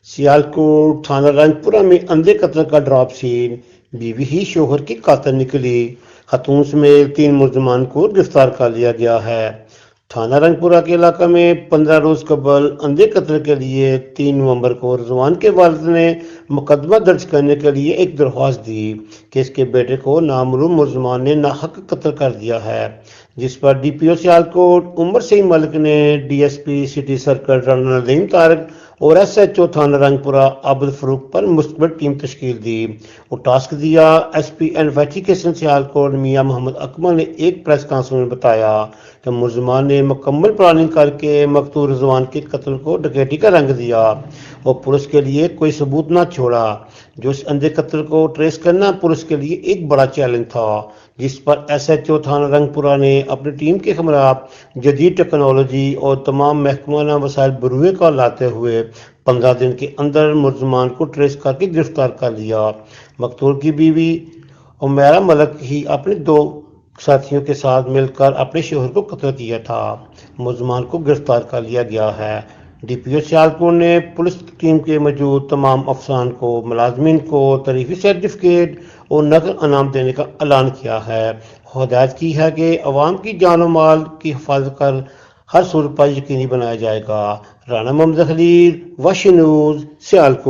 सियालकोट थाना रंगपुरा में अंधे कत्ल का ड्रॉप सीन। बीवी ही शोहर की कातिल निकली। खतून समेत 3 मुलजमान को गिरफ्तार कर लिया गया है। थाना रंगपुरा के इलाका में 15 रोज कबल अंधे कत्ल के लिए 3 नवंबर को रिजवान के वालिद ने मुकदमा दर्ज करने के लिए एक दरख्वास्त दी कि इसके बेटे को नामरूम मुलजमान ने नाहक कत्ल कर दिया है, जिस पर DPO सियालकोट उमर सिंह मलिक ने DSP city circle Rana Nadeem Tariq और SHO थाना रंगपुरा आबिद फरूक पर मुस्तकिल टीम तश्कील दी और टास्क दिया। SP इन्वेस्टिगेशन सियालकोट मियां मोहम्मद अकमल ने एक प्रेस कॉन्फ्रेंस में बताया कि मुलजमान ने मुकम्मल प्लानिंग करके मकतूल रिजवान के कत्ल को डकैती का रंग दिया और पुलिस के लिए कोई सबूत न छोड़ा। जो इस अंधे कत्ल को ट्रेस करना पुलिस के लिए एक बड़ा चैलेंज था, जिस पर SHO थाना रंगपुरा ने अपनी टीम के खिलाफ जदीद टेक्नोलॉजी और तमाम महकमाना वसाइल बरूए का लाते हुए 15 दिन के अंदर मुलजमान को ट्रेस करके गिरफ्तार कर लिया। मकतूल की बीवी उमैरा मलिक ही अपने 2 साथियों के साथ मिलकर अपने शोहर को कत्ल किया था। मुलजमान को गिरफ्तार कर लिया गया है। DPO सियालकोट ने पुलिस टीम के मौजूद तमाम अफसरान को मुलाजमीन को तरीफी सर्टिफिकेट और नकद इनाम देने का ऐलान किया है। हिदायत की है कि अवाम की जान और माल की हिफाजत कर हर सूरत पर यकीनी बनाया जाएगा। राना मोहम्मद खलील, वश न्यूज़, सियालकोट।